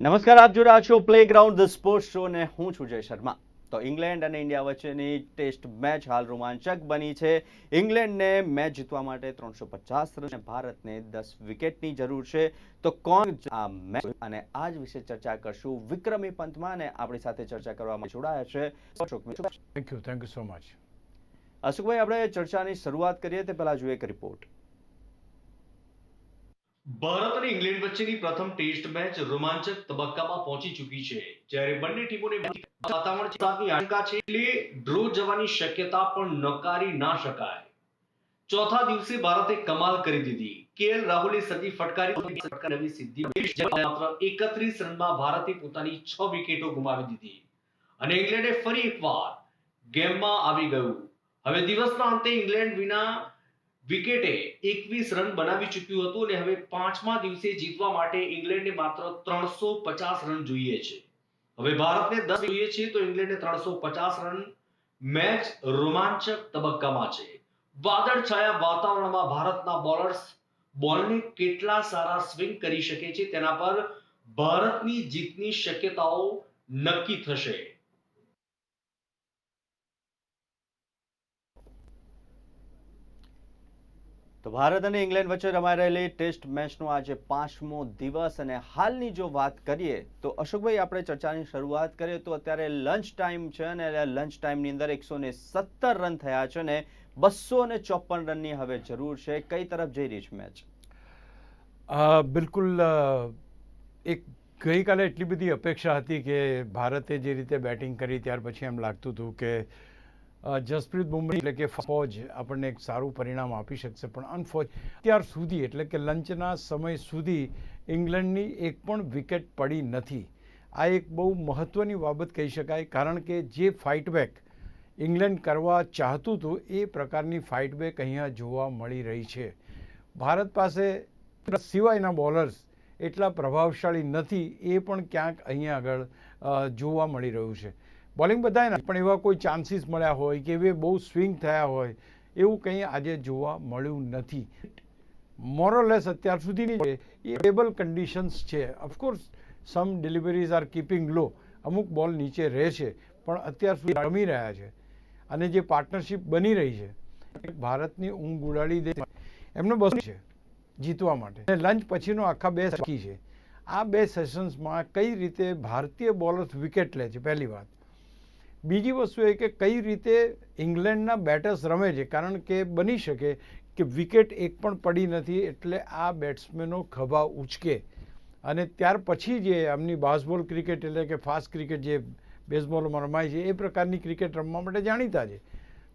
નમસ્કાર, આપ જોઈ રહ્યા છો પ્લેગ્રાઉન્ડ ધ સ્પોર્ટ્સ શો ને હું છું જય શર્મા. તો ઇંગ્લેન્ડ અને ઇન્ડિયા વચ્ચેની ટેસ્ટ મેચ હાલ રોમાંચક બની છે. ઇંગ્લેન્ડને મેચ જીતવા માટે 350 રન અને ભારતને 10 વિકેટની જરૂર છે. તો કોણ આ મેચ અને આ જ વિશે ચર્ચા કરશું વિક્રમી પંથમાં, અને આપણી સાથે ચર્ચા કરવા માટે જોડાયા છે થેન્ક યુ સો મચ. અશોકભાઈ. આપણે ચર્ચાની શરૂઆત કરીએ તે પહેલા જોઈએ એક રિપોર્ટ. ભારત અને ઇંગ્લેન્ડ વચ્ચેની પ્રથમ ટેસ્ટ મેચ રોમાંચક તબક્કામાં પહોંચી ચૂકી છે. જ્યારે બંને ટીમોને વાતાવરણ સાથેની આશંકા છે, એટલે ડ્રો જવાની શક્યતા પણ નકારી ના શકાય. ચોથા દિવસે ભારતે કમાલ કરી દીધી. કેએલ રાહુલે સદી ફટકારી નવી સિદ્ધિ. માત્ર 31 રનમાં ભારતે પોતાની 6 વિકેટો ગુમાવી દીધી અને ઇંગ્લેન્ડે ફરી એકવાર ગેમમાં આવી ગયું. હવે દિવસના અંતે ઇંગ્લેન્ડ વિના વિકેટે 21 રન બનાવી ચૂક્યું હતું અને હવે પાંચમા દિવસે જીતવા માટે ઇંગ્લેન્ડને માત્ર 350 રન જોઈએ છે. હવે ભારતને 10 જોઈએ છે તો ઇંગ્લેન્ડને 350 રન. મેચ રોમાંચક તબક્કામાં છે. વાદળછાયા વાતાવરણમાં ભારતના બોલર્સ બોલને કેટલા સારા સ્વિંગ કરી શકે છે તેના પર ભારતની જીતની શક્યતાઓ નક્કી થશે. તો ભારત અને ઇંગ્લેન્ડ વચ્ચે રમાઈ રહેલી ટેસ્ટ મેચનો આજે 5મો દિવસ, અને હાલની જો વાત કરીએ તો અશોકભાઈ, આપણે ચર્ચાની શરૂઆત કરીએ તો અત્યારે લંચ ટાઈમ છે અને લંચ ટાઈમની અંદર 117 રન થયા છે અને 254 રનની હવે જરૂર છે. કઈ તરફ જઈ રહી છે મેચ? બિલકુલ. એક ગઈકાલે એટલી બધી અપેક્ષા હતી કે ભારતે જે રીતે બેટિંગ કરી ત્યાર પછી એમ લાગતું હતું કે જસપ્રીત બુમરાહ એટલે કે ફોજ આપણને એક સારું પરિણામ આપી શકશે, પણ અત્યાર સુધી એટલે કે લંચના સમય સુધી ઇંગ્લેન્ડની એક પણ વિકેટ પડી નથી. આ એક બહુ મહત્ત્વની બાબત કહી શકાય, કારણ કે જે ફાઇટબેક ઇંગ્લેન્ડ કરવા ચાહતું હતું એ પ્રકારની ફાઇટબેક અહીંયા જોવા મળી રહી છે. ભારત પાસે સિવાયના બોલર્સ એટલા પ્રભાવશાળી નથી, એ પણ ક્યાંક અહીંયા આગળ જોવા મળી રહ્યું છે. બોલિંગ બધાય પણ એવા કોઈ ચાન્સીસ મળ્યા હોય કે એવે બહુ સ્વિંગ થયા હોય એવું કંઈ આજે જોવા મળ્યું નથી. મોરલેસ અત્યાર સુધીની એ સ્ટેબલ કન્ડિશન્સ છે. ઓફકોર્સ સમ ડિલિવરીઝ આર કીપિંગ લો, અમુક બોલ નીચે રહે છે, પણ અત્યાર સુધી રમી રહ્યા છે અને જે પાર્ટનરશિપ બની રહી છે ભારતની ઊંઘ ઉડાડી દે એમને બસ છે જીતવા માટે. લંચ પછીનો આખા 2 સેશન છે. આ 2 સેશન્સમાં કઈ રીતે ભારતીય બોલર્સ વિકેટ લે છે, પહેલી વાત. બીજી વસ્તુ એ કે કઈ રીતે ઇંગ્લેન્ડના બેટર્સ રમે છે, કારણ કે બની શકે કે વિકેટ એક પણ પડી નથી એટલે આ બેટ્સમેનો ખભા ઉચકે અને ત્યાર પછી જે એમની બાસબોલ ક્રિકેટ એટલે કે ફાસ્ટ ક્રિકેટ જે બેઝબોલમાં રમાય છે એ પ્રકારની ક્રિકેટ રમવા માટે જાણીતા છે.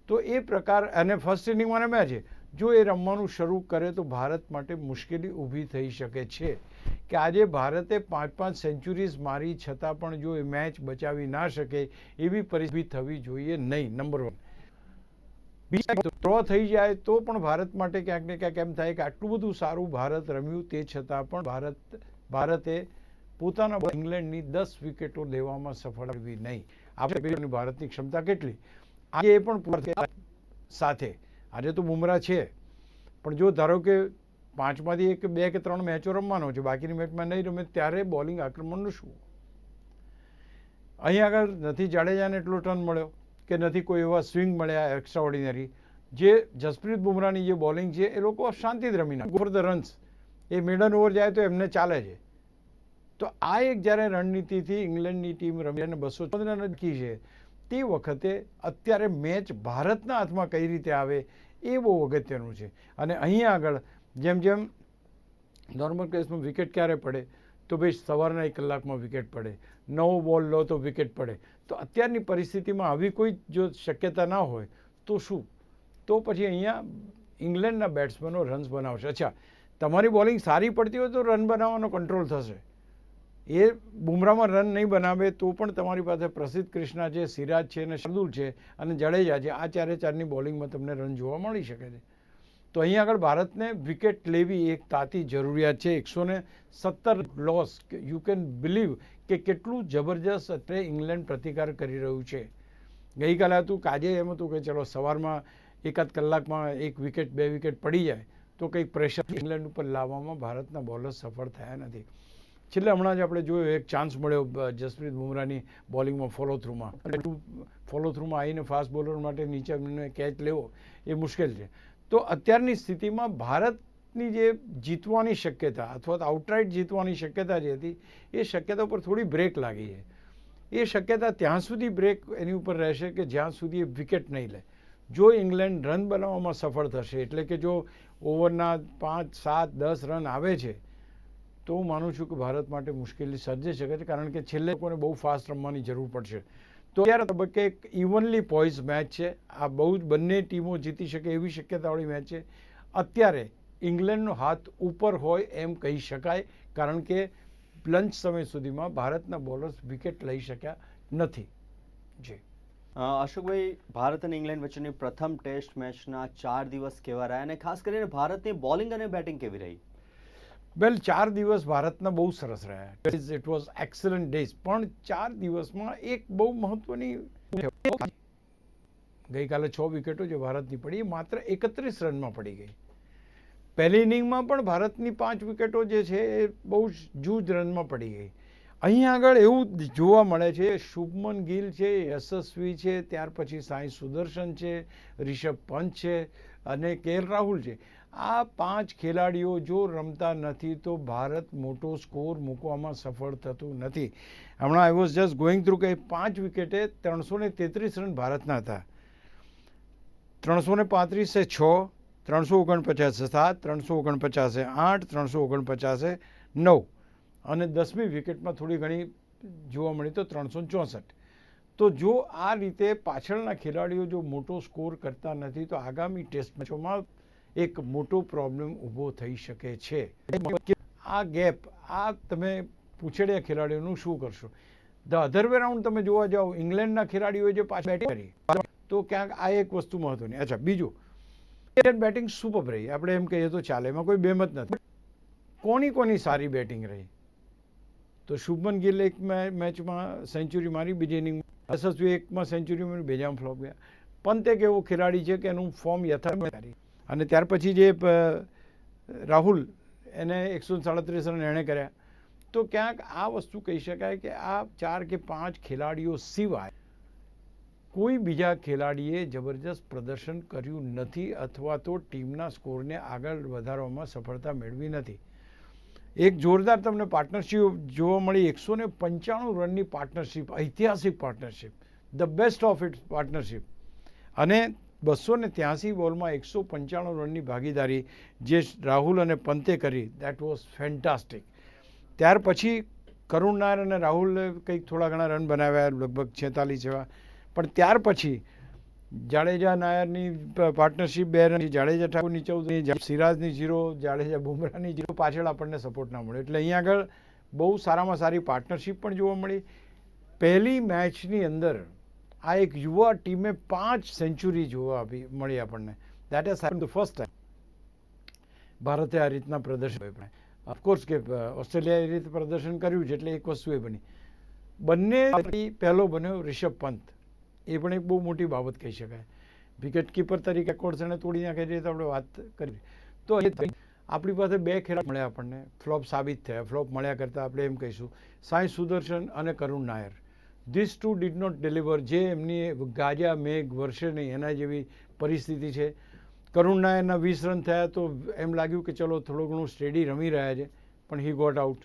તો એ પ્રકાર અને ફર્સ્ટ ઇનિંગમાં રમ્યા છે. જો એ રમવાનું શરૂ કરે તો ભારત માટે મુશ્કેલી ઊભી થઈ શકે છે કે આજે ભારતે 5-5 સેન્ચુરીઝ મારી છતાં પણ જો એ મેચ બચાવી ના શકે એવી પરિસ્થિતિ થવી જોઈએ નહીં. નંબર 1. બીજા ડ્રો થઈ જાય તો પણ ભારત માટે ક્યાંક ને ક્યાંક એમ થાય કે આટલું બધું સારું ભારત રમ્યું તે છતાં પણ ભારતે પોતાના ઇંગ્લેન્ડની 10 વિકેટો લેવામાં સફળ કરવી નહીં. આપણે ભારતની ક્ષમતા કેટલી આજે એ પણ સાથે આજે તો બુમરાહ છે, પણ જો ધારો કે 5માંથી 1 2 કે 3 મેચો રમવાનો છે, બાકીની મેચમાં નહીં રમે, ત્યારે બોલિંગ આક્રમણનું શું? અહીં આગળ નથી જાડેજાને એટલો ટર્ન મળ્યો કે નથી કોઈ એવા સ્વિંગ મળ્યા એક્સ્ટ્રા ઓર્ડિનરી. જે જસપ્રીત બુમરાહની જે બોલિંગ છે એ લોકો શાંતિથી રમી નાખે ફોર ધ રન્સ. એ મિડન ઓવર જાય તો એમને ચાલે છે. તો આ એક જ્યારે રણનીતિથી ઇંગ્લેન્ડની ટીમ રમી અને 214 રન કી છે, તે વખતે અત્યારે મેચ ભારતના હાથમાં કઈ રીતે આવે એ બહુ અગત્યનું છે. અને અહીંયા આગળ જેમ જેમ નોર્મલ કેસમાં વિકેટ ક્યારે પડે તો ભાઈ સવારના 1 કલાકમાં વિકેટ પડે, 9 બોલ લો તો વિકેટ પડે. તો અત્યારની પરિસ્થિતિમાં આવી કોઈ જો શક્યતા ના હોય તો શું? તો પછી અહીંયા ઇંગ્લેન્ડના બેટ્સમેનો રન્સ બનાવશે. અચ્છા, તમારી બોલિંગ સારી પડતી હોય તો રન બનાવવાનો કંટ્રોલ થશે. એ બુમરાહમાં રન નહીં બનાવે તો પણ તમારી પાસે પ્રસિદ્ધ ક્રિષ્ના છે, સિરાજ છે અને શાર્દુલ છે અને જડેજા છે. આ 4-4ની બોલિંગમાં તમને રન જોવા મળી શકે છે. તો અહીં આગળ ભારતને વિકેટ લેવી એક તાતી જરૂરિયાત છે. 117 લોસ, યુ કેન બિલીવ કે કેટલું જબરજસ્ત અત્યારે ઇંગ્લેન્ડ પ્રતિકાર કરી રહ્યું છે. ગઈકાલે હતું કે આજે એમ હતું કે ચલો સવારમાં 1 કલાકમાં 1 વિકેટ 2 વિકેટ પડી જાય તો કંઈક પ્રેશર ઇંગ્લેન્ડ ઉપર લાવવામાં ભારતના બોલર સફળ થયા નથી. છેલ્લે હમણાં જ આપણે જોયું એક ચાન્સ મળ્યો જસપ્રીત બુમરાહની બોલિંગમાં ફોલો થ્રુમાં આવીને ફાસ્ટ બોલર માટે નીચે કેચ લેવો એ મુશ્કેલ છે. તો અત્યારની સ્થિતિમાં ભારતની જે જીતવાની શક્યતા અથવા તો આઉટરાઇટ જીતવાની શક્યતા જે હતી એ શક્યતા ઉપર થોડી બ્રેક લાગી છે. એ શક્યતા ત્યાં સુધી બ્રેક એની ઉપર રહેશે કે જ્યાં સુધી એ વિકેટ નહીં લે. જો ઇંગ્લેન્ડ રન બનાવવામાં સફળ થશે, એટલે કે જો ઓવરના 5, 7, 10 રન આવે છે, તો હું માનું છું કે ભારત માટે મુશ્કેલી સર્જી શકે છે, કારણ કે છેલ્લે લોકોને બહુ ફાસ્ટ રમવાની જરૂર પડશે. તો અત્યારે તબક્કે એક ઇવનલી પોઇઝ મેચ છે. આ બહુ જ બંને ટીમો જીતી શકે એવી શક્યતાવાળી મેચ છે. અત્યારે ઇંગ્લેન્ડનો હાથ ઉપર હોય એમ કહી શકાય, કારણ કે લંચ સમય સુધીમાં ભારતના બોલર્સ વિકેટ લઈ શક્યા નથી. જી અશોકભાઈ, ભારત અને ઇંગ્લેન્ડ વચ્ચેની પ્રથમ ટેસ્ટ મેચના 4 દિવસ કેવા રહ્યા અને ખાસ કરીને ભારતની બોલિંગ અને બેટિંગ કેવી રહી? વેલ, 4 દિવસ ભારતના બહુ સરસ રહ્યા. It was excellent days. પણ 4 દિવસમાં એક બહુ મહત્વની, ગઈકાલે 6 વિકેટો જે ભારતની પડી એ માત્ર 31 રનમાં પડી ગઈ. પહેલી ઇનિંગમાં પણ ભારતની 5 વિકેટો જે છે એ બહુ જૂજ રનમાં પડી ગઈ. અહીં આગળ એવું જોવા મળે છે, શુભમન ગિલ છે, યશસ્વી છે, ત્યાર પછી સાઈ સુદર્શન છે, રિષભ પંત છે અને KL રાહુલ છે. આ 5 ખેલાડીઓ જો રમતા નથી તો ભારત મોટો સ્કોર મૂકવામાં સફળ થતું નથી. હમણાં I was just going through કે 5 વિકેટે 333 રન ભારતના હતા. 335 6, 349 7, 349 8, 349 9 અને 10મી વિકેટમાં થોડી ઘણી જોવા મળી તો 364. તો જો આ રીતે પાછળના ખેલાડીઓ જો મોટો સ્કોર કરતા નથી તો આગામી ટેસ્ટ મેચોમાં એક મોટો પ્રોબ્લેમ ઊભો થઈ શકે છે. આ ગેપ, આ તમે પૂછડ્યા ખેલાડીઓનું શું કરશો? ધ અધર વે રાઉન્ડ તમે જોવા જાઓ, ઇંગ્લેન્ડના ખેલાડીઓએ જે પાછી બેટિંગ કરી તો ક્યાંક આ એક વસ્તુ મહત્વની. અચ્છા, બીજું, બેટિંગ સુપર રહી, આપણે એમ કહીએ તો ચાલે, એમાં કોઈ બેમત નથી. કોની સારી બેટિંગ રહી? તો શુભમન ગિલ એક મેચમાં સેન્ચુરી મારી, બીજી ઇનિંગ યશસ્વી એકમાં સેન્ચુરી મારી, બીજામાં ફ્લોપ ગયા. પંત એક એવો ખેલાડી છે કે એનું ફોર્મ યથાવત, અને ત્યાર પછી જે રાહુલ, એને 137 રન એણે કર્યા. તો ક્યાંક આ વસ્તુ કહી શકાય કે આ 4 કે 5 ખેલાડીઓ સિવાય કોઈ બીજા ખેલાડીએ જબરજસ્ત પ્રદર્શન કર્યું નથી અથવા તો ટીમના સ્કોરને આગળ વધારવામાં સફળતા મેળવી નથી. એક જોરદાર તમને પાર્ટનરશિપ જોવા મળી, 195 રનની પાર્ટનરશિપ, ઐતિહાસિક partnership, the best of it partnership. અને 283 બોલમાં 195 રનની ભાગીદારી જે રાહુલ અને પંતે કરી, દેટ વોઝ ફેન્ટાસ્ટિક. ત્યાર પછી કરુણ નાયર અને રાહુલે કંઈક થોડા ઘણા રન બનાવ્યા, લગભગ 46 જેવા. પણ ત્યાર પછી જાડેજા નાયરની પાર્ટનરશિપ 2 રન, જાડેજા ઠાકોરની 14, સિરાજની 0, જાડેજા બુમરાહની 0, પાછળ આપણને સપોર્ટ ના મળ્યો. એટલે અહીંયા આગળ બહુ સારામાં સારી પાર્ટનરશિપ પણ જોવા મળી. પહેલી મેચની અંદર આ એક યુવા ટીમે 5 સેન્ચુરી જોવા મળી આપણને. That is happen the first time ભારતે આ રીતના પ્રદર્શન. ઓફકોર્સ કે ઓસ્ટ્રેલિયાએ એ રીતે પ્રદર્શન કર્યું છે, એટલે એક વસ્તુ એ બની. બંને પહેલો બન્યો રિષભ પંત, એ પણ એક બહુ મોટી બાબત કહી શકાય. વિકેટ કીપર તરીકે રેકોર્ડ્સ એને તોડી નાખે છે, આપણે વાત કરી. તો આપણી પાસે 2 ખેલાડી મળ્યા આપણને, ફ્લોપ સાબિત થયા. ફ્લોપ મળ્યા કરતાં આપણે એમ કહીશું સાઈ સુદર્શન અને Karun Nair. These two did not deliver. જે એમની ગાજા મેઘ વર્ષે નહીં એના જેવી પરિસ્થિતિ છે. કરુણ નાયરના 20 રન થયા તો એમ લાગ્યું કે ચલો થોડું ઘણું સ્ટેડી રમી રહ્યા છે, પણ હી ગોટ આઉટ.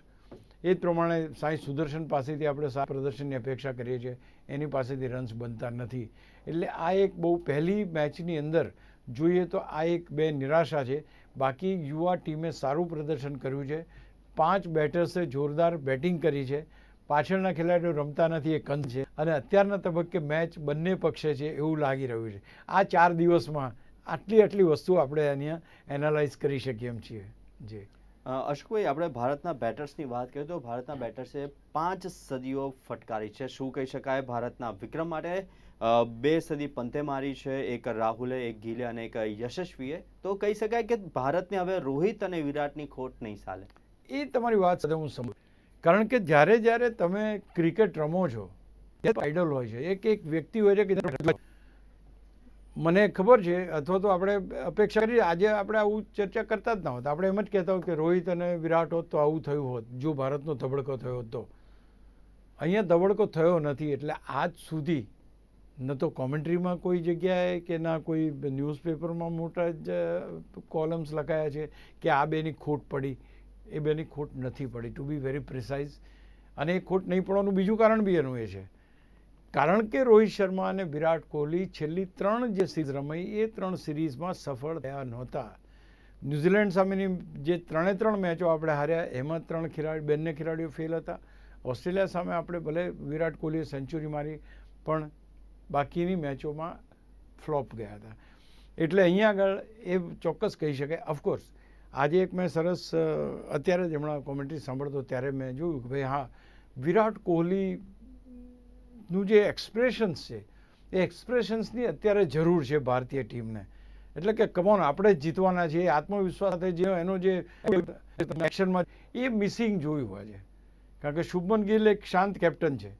એ જ પ્રમાણે સાઈ સુદર્શન પાસેથી આપણે સારા પ્રદર્શનની અપેક્ષા કરીએ છીએ, એની પાસેથી રન્સ બનતા નથી. એટલે આ એક બહુ પહેલી મેચની અંદર જોઈએ તો આ એક 2 નિરાશા છે. બાકી યુવા ટીમે સારું પ્રદર્શન કર્યું છે. 5 બેટર્સે જોરદાર બેટિંગ કરી છે. પાછળના ખેલાડીઓ રમતા નથી એ કંદ છે, અને અત્યારના તબક્કે મેચ બંને પક્ષે છે એવું લાગી રહ્યું છે. આ 4 દિવસમાં આટલી વસ્તુ આપણે અહીંયા એનાલાઇઝ કરી શકીએ એમ છીએ. જી અશોકભાઈ, આપણે ભારતના બેટર્સની વાત કરીએ તો ભારતના બેટર્સે 5 સદીઓ ફટકારી છે. શું કહી શકાય ભારતના વિક્રમ માટે? 2 સદી પંતે મારી છે, એક રાહુલે, એક ગિલે અને એક યશસ્વીએ. તો કહી શકાય કે ભારતને હવે રોહિત અને વિરાટની ખોટ નહીં ચાલે. એ તમારી વાત સાથે હું સમજું, કારણ કે જ્યારે તમે ક્રિકેટ રમો છો, આઈડલ હોય છે, એક વ્યક્તિ હોય છે કે મને ખબર છે, અથવા તો આપણે અપેક્ષા કરી આજે આપણે આવું ચર્ચા કરતા જ ના હોત. આપણે એમ જ કહેતા હોત કે રોહિત અને વિરાટ હોત તો આવું થયું હોત, જો ભારતનો ધબડકો થયો હોત તો. અહીંયા ધબડકો થયો નથી, એટલે આજ સુધી ન તો કોમેન્ટ્રીમાં કોઈ જગ્યાએ કે ના કોઈ ન્યૂઝપેપરમાં મોટા જ કોલમ્સ લખાયા છે કે આ બેની ખોટ પડી. એ બેની ખોટ નથી પડી, ટુ બી વેરી પ્રિસાઇઝ. અને એ ખોટ નહીં પડવાનું બીજું કારણ બી એનું એ છે, કારણ કે રોહિત શર્મા અને વિરાટ કોહલી છેલ્લી 3 જે સિરીઝ રમાઈ એ 3 સિરીઝમાં સફળ થયા નહોતા. ન્યૂઝીલેન્ડ સામેની જે 3 મેચો આપણે હાર્યા એમાં બંને ખેલાડીઓ ફેલ હતા. ઓસ્ટ્રેલિયા સામે આપણે ભલે વિરાટ કોહલીએ સેન્ચુરી મારી પણ બાકીની મેચોમાં ફ્લોપ ગયા હતા. એટલે અહીંયા આગળ એ ચોક્કસ કહી શકાય. ઓફકોર્સ આજે એક મેં સરસ અત્યારે જ હમણાં કોમેન્ટ્રી સાંભળતો ત્યારે મેં જોયું કે ભાઈ હા, વિરાટ કોહલીનું જે એક્સપ્રેશન્સ છે એ એક્સપ્રેશન્સની અત્યારે જરૂર છે ભારતીય ટીમને. એટલે કે કમોન આપણે જ જીતવાના છે, આત્મવિશ્વાસ સાથે જે એનો જે એક્શનમાં એ મિસિંગ જોયું આજે. કારણ કે શુભમન ગિલ એક શાંત કેપ્ટન છે,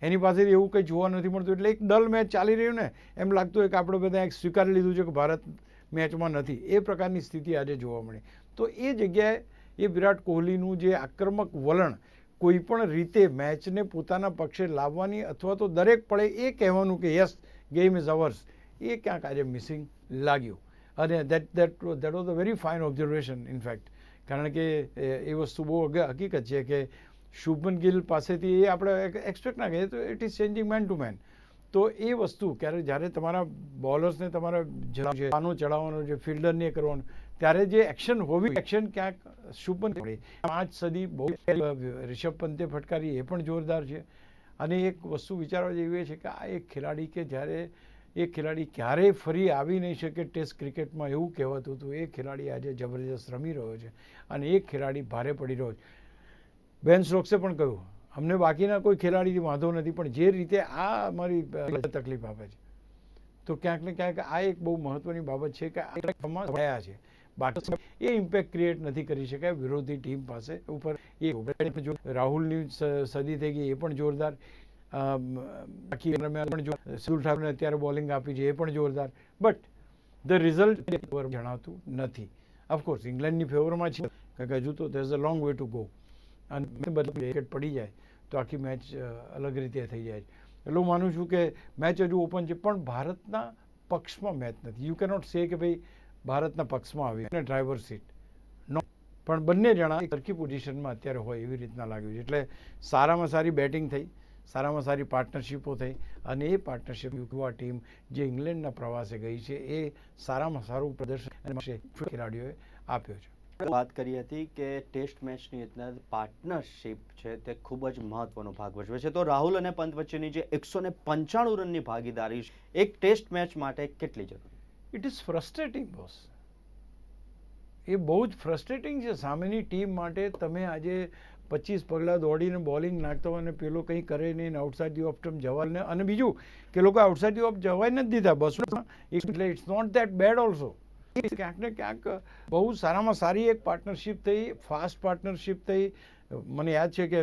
એની પાસેથી એવું કંઈ જોવા નથી મળતું. એટલે એક ડલ મેચ ચાલી રહ્યું ને એમ લાગતું હોય કે આપણે બધા સ્વીકારી લીધું છે કે ભારત મેચમાં નથી. એ પ્રકારની સ્થિતિ આજે જોવા મળી. તો એ જગ્યાએ એ વિરાટ કોહલીનું જે આક્રમક વલણ, કોઈ પણ રીતે મેચને પોતાના પક્ષે લાવવાની અથવા તો દરેક પળે એ કહેવાનું કે યસ ગેમ ઇઝ અવર્સ, એ ક્યાંક આજે મિસિંગ લાગ્યું. અને that was a very fine observation in fact. કારણ કે એ વસ્તુ બહુ હકીકત છે કે શુભમન ગિલ પાસેથી એ આપણે એક્સપેક્ટ ના કરીએ તો it is changing man to man. તો એ વસ્તુ જ્યારે તમારા બોલર્સને તમારે પાનો ચડાવવાનો છે, ફિલ્ડરને કરવાનું, ત્યારે જે એક્શન હોવી એક્શન ક્યાંક શુભમન ગિલ 5 સદી બહુ રિષભ પંતે ફટકારી એ પણ જોરદાર છે. અને એક વસ્તુ વિચારવા જેવી એ છે કે આ એક ખેલાડી કે જ્યારે એ ખેલાડી ક્યારેય ફરી આવી નહીં શકે ટેસ્ટ ક્રિકેટમાં એવું કહેવાતું હતું, એ ખેલાડી આજે જબરજસ્ત રમી રહ્યો છે અને એ ખેલાડી ભારે પડી રહ્યો છે. બેન સ્ટોક્સે પણ કહ્યું અમને બાકીના કોઈ ખેલાડીથી વાંધો નથી, પણ જે રીતે આ અમારી તકલીફ આપે છે તો ક્યાંક ને ક્યાંક આ એક બહુ મહત્વની બાબત છે કે આ થયા છે. બાકી એ ઇમ્પેક્ટ ક્રિએટ નથી કરી શકાય વિરોધી ટીમ પાસે ઉપર. એ રાહુલની સદી થઈ ગઈ એ પણ જોરદાર. બાકી સુલ ઠાકુરને અત્યારે બોલિંગ આપી છે એ પણ જોરદાર. બટ ધ રિઝલ્ટ જણાતું નથી. ઓફકોર્સ ઇંગ્લેન્ડની ફેવરમાં છે કારણ કે હજુ તો there is a long way to go. અને વિકેટ પડી જાય તો આખી મેચ અલગ રીતે થઈ જાય. એટલે હું માનું છું કે મેચ હજુ ઓપન છે પણ ભારતના પક્ષમાં મેચ નથી. યુ કેનોટ સે કે ભાઈ ભારતના પક્ષમાં આવી અને ડ્રાઈવર સીટ નો, પણ બંને જણા સરખી પોઝિશનમાં અત્યારે હોય એવી રીતના લાગ્યું છે. એટલે સારામાં સારી બેટિંગ થઈ, સારામાં સારી પાર્ટનરશિપો થઈ અને એ પાર્ટનરશિપ યુવા ટીમ જે ઇંગ્લેન્ડના પ્રવાસે ગઈ છે એ સારામાં સારું પ્રદર્શન ખેલાડીઓએ આપ્યો છે. વાત કરી હતી કે ટેસ્ટ મેચની અંદર પાર્ટનરશિપ છે તે ખૂબ જ મહત્વનો ભાગ ભજવે છે. તો રાહુલ અને પંત વચ્ચેની જે 195 રનની ભાગીદારી એક ટેસ્ટ મેચ માટે કેટલી જરૂરી? It is frustrating boss. એ બહુ જ ફ્રસ્ટ્રેટિંગ છે સામેની ટીમ માટે. તમે આજે 25 પગલાં દોડીને બોલિંગ નાખતો હોય અને પેલો કંઈ કરે નહીં, આઉટસાઇડ ધી ઓફ સ્ટમ્પ જવાને, અને બીજું કે લોકો આઉટસાઇડ ધી ઓફ જવાય નથી દીધા બસમાં. એટલે it's not that bad also. ક્યાંક ને ક્યાંક બહુ સારામાં સારી એક પાર્ટનરશિપ થઈ, ફાસ્ટ પાર્ટનરશિપ થઈ. મને યાદ છે કે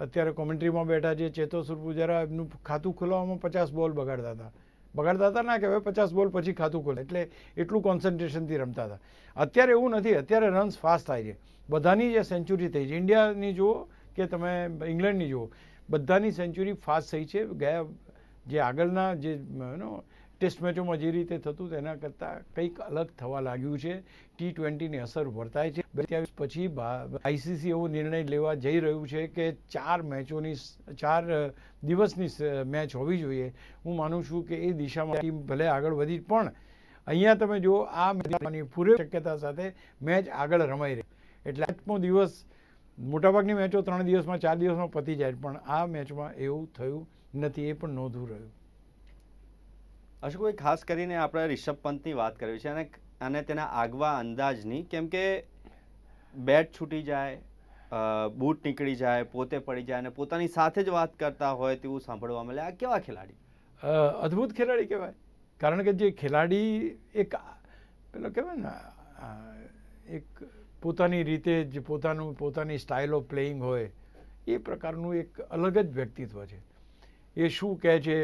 અત્યારે કોમેન્ટ્રીમાં બેઠા છે ચેતેશ્વર પૂજારા, એમનું ખાતું ખોલાવવામાં 50 બોલ બગાડતા હતા ના કહેવાય, 50 બોલ પછી ખાતું ખોલે એટલે એટલું કોન્સન્ટ્રેશનથી રમતા હતા. અત્યારે એવું નથી. અત્યારે રન્સ ફાસ્ટ થાય છે. બધાની જે સેન્ચુરી થઈ છે, ઇન્ડિયાની જુઓ કે તમે ઇંગ્લેન્ડની જુઓ, બધાની સેન્ચુરી ફાસ્ટ થઈ છે. ગયા જે આગળના જે ટેસ્ટ મેચોમાં જે રીતે થતું તેના કરતાં કંઈક અલગ થવા લાગ્યું છે. T20ની અસર વર્તાય છે. 22 પછી આઈસીસી એવો નિર્ણય લેવા જઈ રહ્યું છે કે 4 દિવસની મેચ હોવી જોઈએ. હું માનું છું કે એ દિશામાં ટીમ ભલે આગળ વધી પણ અહીંયા તમે જુઓ આ મેચની પૂરી શક્યતા સાથે મેચ આગળ રમાઈ રહી. એટલે 8મો દિવસ, મોટાભાગની મેચો 3 દિવસમાં 4 દિવસમાં પતી જાય પણ આ મેચમાં એવું થયું નથી. એ પણ નોંધવું રહ્યું. અશોકભાઈ, ખાસ કરીને આપણે રિષભ પંતની વાત કરવી છે અને તેના આગવા અંદાજની, કેમ કે બેટ છૂટી જાય, બૂટ નીકળી જાય, પોતે પડી જાય અને પોતાની સાથે જ વાત કરતા હોય તેવું સાંભળવા મળે. આ કેવા ખેલાડી? અદ્ભુત ખેલાડી કહેવાય. કારણ કે જે ખેલાડી એક પેલો કહેવાય ને એક પોતાની રીતે જ પોતાની સ્ટાઇલ ઓફ પ્લેઇંગ હોય એ પ્રકારનું એક અલગ જ વ્યક્તિત્વ છે. એ શું કહે છે.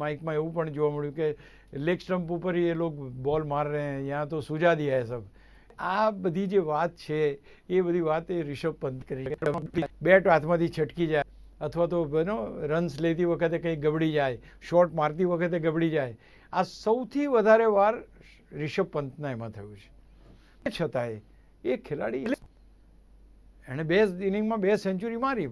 માઇકમાં એવું પણ જોવા મળ્યું કે લેગ સ્ટમ્પ ઉપર એ લોકો બોલ માર રહે हैं, यहाँ तो सुझा दिया है सब. આ બધી જે વાત છે એ બધી વાત એ રિષભ પંત કરી. બેટ હાથમાંથી છટકી જાય અથવા તો રન્સ લેતી વખતે કંઈ ગબડી જાય, શોટ મારતી વખતે ગબડી જાય, આ સૌથી વધારે વાર રિષભ પંતના એમાં થયું છે. છતાંય એ ખેલાડી એણે 2 ઇનિંગમાં 2 સેન્ચુરી મારી.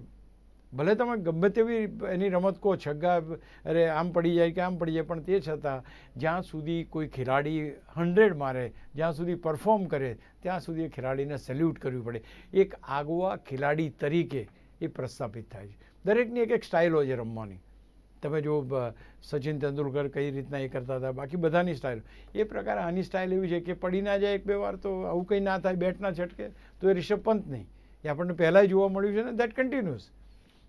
ભલે તમે ગમે તેવી એની રમત કહો, છગ્ગા અરે આમ પડી જાય કે આમ પડી જાય, પણ તે છતાં જ્યાં સુધી કોઈ ખેલાડી 100 મારે, જ્યાં સુધી પરફોર્મ કરે, ત્યાં સુધી એ ખેલાડીને સેલ્યુટ કરવી પડે. એક આગવા ખેલાડી તરીકે એ પ્રસ્થાપિત થાય છે. દરેકની એક સ્ટાઇલ હોય છે રમવાની. તમે જો સચિન તેંડુલકર કઈ રીતના એ કરતા હતા, બાકી બધાની સ્ટાઇલ એ પ્રકારે આની સ્ટાઇલ એવી છે કે પડી ના જાય 1-2 વાર તો આવું કંઈ ના થાય, બેટ ના છટકે, તો એ રિષભ પંત નહીં. એ આપણને પહેલાંય જોવા મળ્યું છે ને, દેટ કન્ટિન્યુઅસ.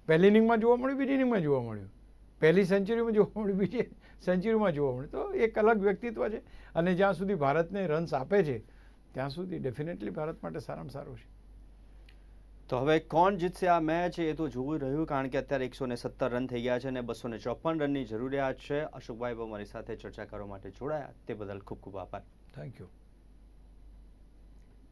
પહેલી ઇનિંગમાં જોવા મળ્યું, બીજી ઇનિંગમાં જોવા મળ્યું, પહેલી સેન્ચુરીમાં જોવા મળ્યું, બીજી સેન્ચુરીમાં જોવા મળ્યું. તો એક અલગ વ્યક્તિત્વ છે અને જ્યાં સુધી ભારતને રન્સ આપે છે ત્યાં સુધી ડેફિનેટલી ભારત માટે સારામાં સારું છે. તો હવે કોણ જીતશે આ મેચ એ તો જોવું રહ્યું, કારણ કે અત્યારે 117 રન થઈ ગયા છે અને 254 રનની જરૂરિયાત છે. અશોકભાઈ અમારી સાથે ચર્ચા કરવા માટે જોડાયા તે બદલ ખૂબ ખૂબ આભાર. Thank you.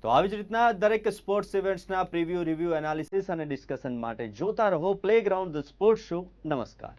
તો આવી જ રીતના દરેક સ્પોર્ટ્સ ઇવેન્ટ્સના પ્રિવ્યુ, રિવ્યુ, એનાલિસિસ અને ડિસ્કશન માટે જોતા રહો પ્લેગ્રાઉન્ડ ધ સ્પોર્ટ્સ શો. નમસ્કાર.